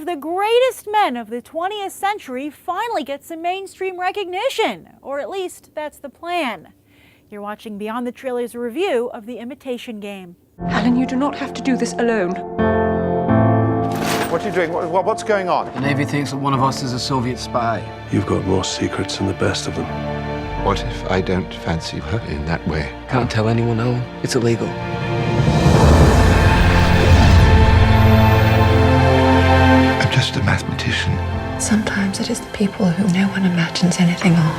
of the greatest men of the 20th century finally gets some mainstream recognition, or at least that's the plan. You're watching Beyond the Trailer's review of The Imitation Game. Alan, you do not have to do this alone. What are you doing? What's going on? The Navy thinks that one of us is a Soviet spy. You've got more secrets than the best of them. What if I don't fancy her in that way? Can't tell anyone, Alan. It's illegal. I'm just a mathematician. Sometimes it is the people who no one imagines anything of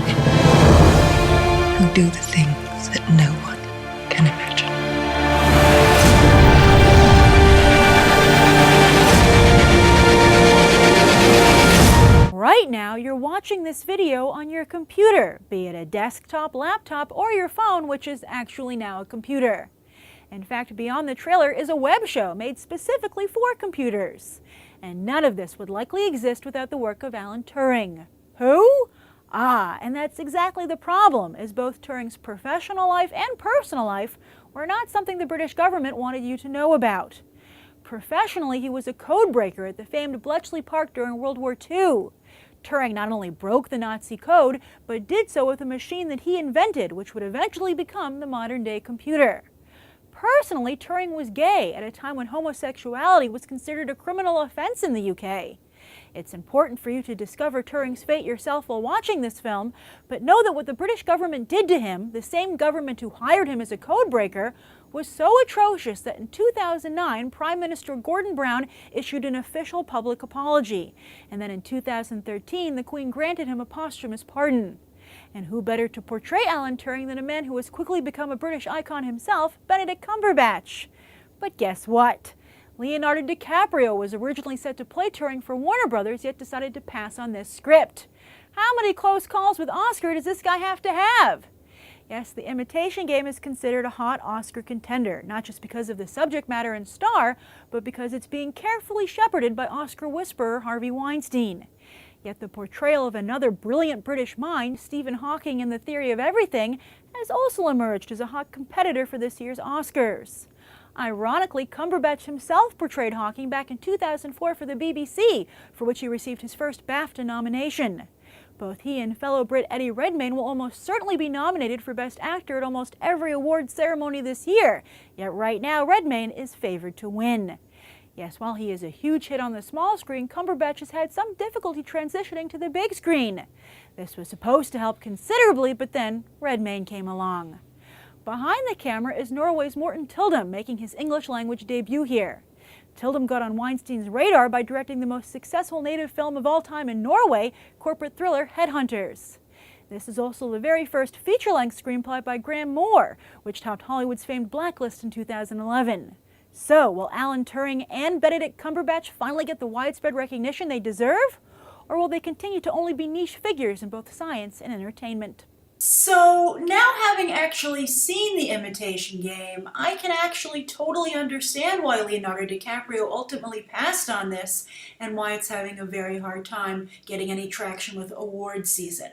who do the things that no one can imagine. Right now, you're watching this video on your computer, be it a desktop, laptop, or your phone, which is actually now a computer. In fact, Beyond the Trailer is a web show made specifically for computers. And none of this would likely exist without the work of Alan Turing. Who? And that's exactly the problem, as both Turing's professional life and personal life were not something the British government wanted you to know about. Professionally, he was a code breaker at the famed Bletchley Park during World War II. Turing not only broke the Nazi code, but did so with a machine that he invented, which would eventually become the modern-day computer. Personally, Turing was gay at a time when homosexuality was considered a criminal offense in the UK. It's important for you to discover Turing's fate yourself while watching this film, but know that what the British government did to him, the same government who hired him as a code breaker, was so atrocious that in 2009, Prime Minister Gordon Brown issued an official public apology. And then in 2013, the Queen granted him a posthumous pardon. And who better to portray Alan Turing than a man who has quickly become a British icon himself, Benedict Cumberbatch? But guess what? Leonardo DiCaprio was originally set to play Turing for Warner Brothers, yet decided to pass on this script. How many close calls with Oscar does this guy have to have? Yes, The Imitation Game is considered a hot Oscar contender, not just because of the subject matter and star, but because it's being carefully shepherded by Oscar whisperer Harvey Weinstein. Yet the portrayal of another brilliant British mind, Stephen Hawking in The Theory of Everything, has also emerged as a hot competitor for this year's Oscars. Ironically, Cumberbatch himself portrayed Hawking back in 2004 for the BBC, for which he received his first BAFTA nomination. Both he and fellow Brit Eddie Redmayne will almost certainly be nominated for Best Actor at almost every award ceremony this year, yet right now Redmayne is favored to win. Yes, while he is a huge hit on the small screen, Cumberbatch has had some difficulty transitioning to the big screen. This was supposed to help considerably, but then Redmayne came along. Behind the camera is Norway's Morten Tyldum, making his English language debut here. Tyldum got on Weinstein's radar by directing the most successful native film of all time in Norway, corporate thriller Headhunters. This is also the very first feature-length screenplay by Graham Moore, which topped Hollywood's famed Blacklist in 2011. So, will Alan Turing and Benedict Cumberbatch finally get the widespread recognition they deserve? Or will they continue to only be niche figures in both science and entertainment? So, now having actually seen The Imitation Game, I can actually totally understand why Leonardo DiCaprio ultimately passed on this and why it's having a very hard time getting any traction with award season.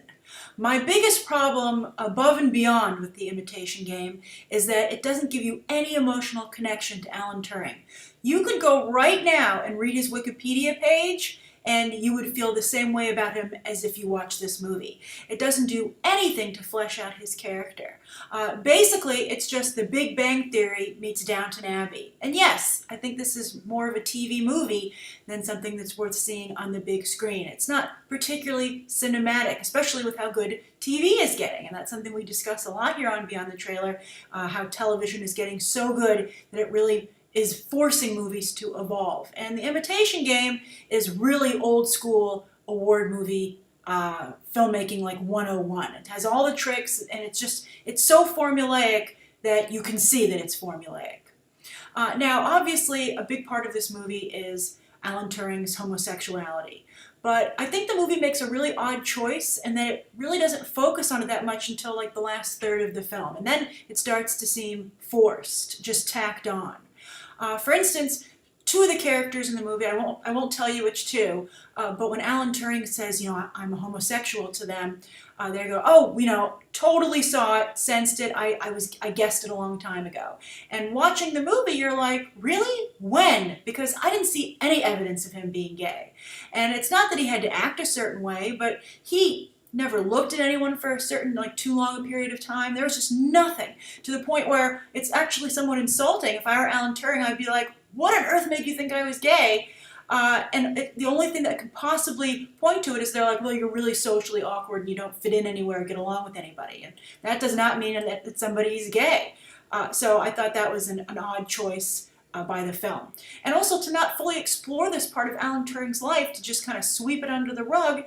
My biggest problem above and beyond with The Imitation Game is that it doesn't give you any emotional connection to Alan Turing. You could go right now and read his Wikipedia page and you would feel the same way about him as if you watched this movie. It doesn't do anything to flesh out his character. Basically, it's just The Big Bang Theory meets Downton Abbey. And yes, I think this is more of a TV movie than something that's worth seeing on the big screen. It's not particularly cinematic, especially with how good TV is getting. And that's something we discuss a lot here on Beyond the Trailer, how television is getting so good that it really is forcing movies to evolve. And The Imitation Game is really old school award movie filmmaking like 101. It has all the tricks and it's so formulaic that you can see that it's formulaic. Now obviously a big part of this movie is Alan Turing's homosexuality. But I think the movie makes a really odd choice and that it really doesn't focus on it that much until like the last third of the film. And then it starts to seem forced, just tacked on. For instance, two of the characters in the movie, I won't tell you which two, but when Alan Turing says, I'm a homosexual to them, they go, oh, totally saw it, sensed it, I guessed it a long time ago. And watching the movie, you're like, really? When? Because I didn't see any evidence of him being gay. And it's not that he had to act a certain way, but he never looked at anyone for a certain, too long a period of time. There was just nothing, to the point where it's actually somewhat insulting. If I were Alan Turing, I'd be like, what on earth made you think I was gay? The only thing that could possibly point to it is they're like, well, you're really socially awkward and you don't fit in anywhere or get along with anybody. And that does not mean that somebody's gay. So I thought that was an odd choice by the film. And also to not fully explore this part of Alan Turing's life, to just kind of sweep it under the rug,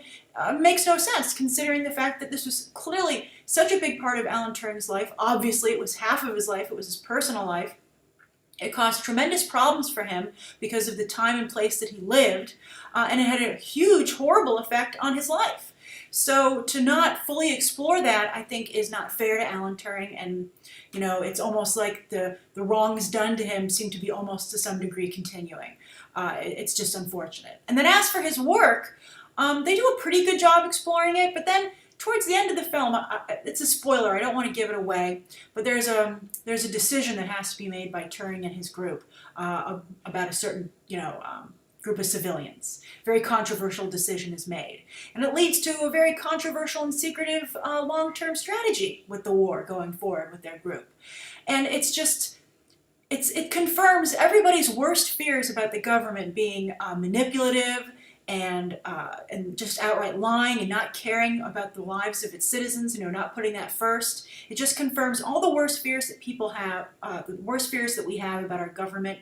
makes no sense, considering the fact that this was clearly such a big part of Alan Turing's life. Obviously, it was half of his life. It was his personal life. It caused tremendous problems for him because of the time and place that he lived, and it had a huge, horrible effect on his life. So to not fully explore that, I think, is not fair to Alan Turing, and it's almost like the wrongs done to him seem to be almost to some degree continuing. It's just unfortunate. And then as for his work, they do a pretty good job exploring it, but then towards the end of the film, it's a spoiler, I don't want to give it away, but there's a decision that has to be made by Turing and his group about a certain, group of civilians. Very controversial decision is made. And it leads to a very controversial and secretive long-term strategy with the war going forward with their group. And it's just, it confirms everybody's worst fears about the government being manipulative and just outright lying and not caring about the lives of its citizens, not putting that first. It just confirms all the worst fears that people have, the worst fears that we have about our government,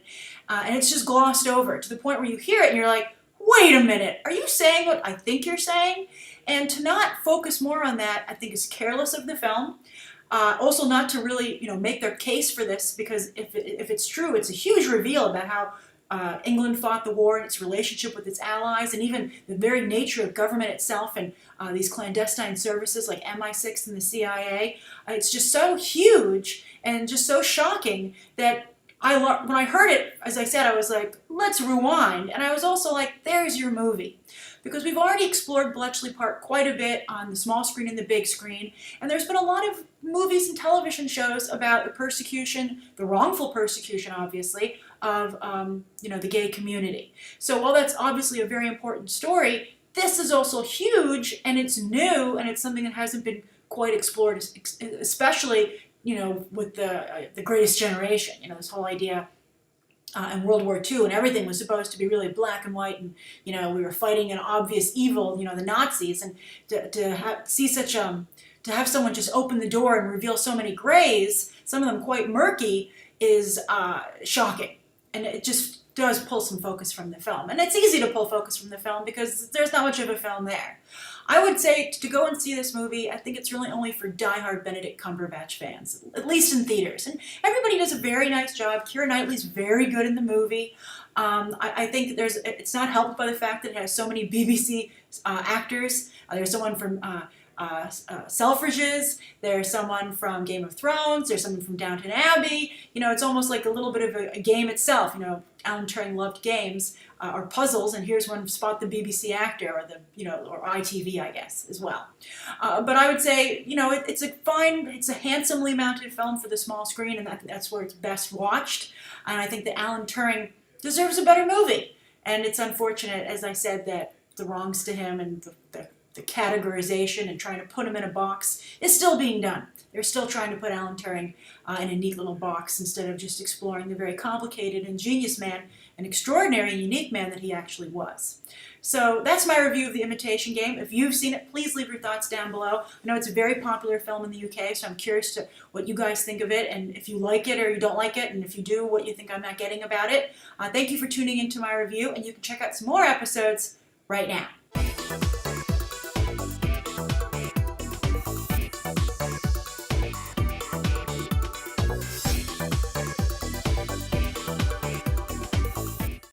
and it's just glossed over to the point where you hear it and you're like, wait a minute, are you saying what I think you're saying? And to not focus more on that, I think, is careless of the film. Also not to really, make their case for this, because if it's true, it's a huge reveal about how England fought the war and its relationship with its allies, and even the very nature of government itself and these clandestine services like MI6 and the CIA. It's just so huge and just so shocking that when I heard it, as I said, I was like, let's rewind. And I was also like, there's your movie. Because we've already explored Bletchley Park quite a bit on the small screen and the big screen, and there's been a lot of movies and television shows about the persecution, the wrongful persecution, obviously, of the gay community. So while that's obviously a very important story, this is also huge, and it's new, and it's something that hasn't been quite explored, especially with the Greatest Generation. This whole idea. In World War II, and everything was supposed to be really black and white, and we were fighting an obvious evil, the Nazis, and to have someone just open the door and reveal so many grays, some of them quite murky, is shocking, and it just does pull some focus from the film. And it's easy to pull focus from the film because there's not much of a film there. I would say to go and see this movie, I think it's really only for diehard Benedict Cumberbatch fans, at least in theaters. And everybody does a very nice job. Keira Knightley's very good in the movie. I think it's not helped by the fact that it has so many BBC actors. There's someone from Selfridges, there's someone from Game of Thrones, there's someone from Downton Abbey. It's almost like a little bit of a game itself. Alan Turing loved games or puzzles, and here's one, spot the BBC actor, or or ITV, I guess, as well. But I would say, it's a handsomely mounted film for the small screen, and that's where it's best watched. And I think that Alan Turing deserves a better movie. And it's unfortunate, as I said, that the wrongs to him and the categorization and trying to put him in a box is still being done. They're still trying to put Alan Turing in a neat little box instead of just exploring the very complicated, ingenious man, an extraordinary and unique man that he actually was. So that's my review of The Imitation Game. If you've seen it, please leave your thoughts down below. I know it's a very popular film in the UK, so I'm curious to what you guys think of it, and if you like it or you don't like it, and if you do, what you think I'm not getting about it. Thank you for tuning into my review, and you can check out some more episodes right now.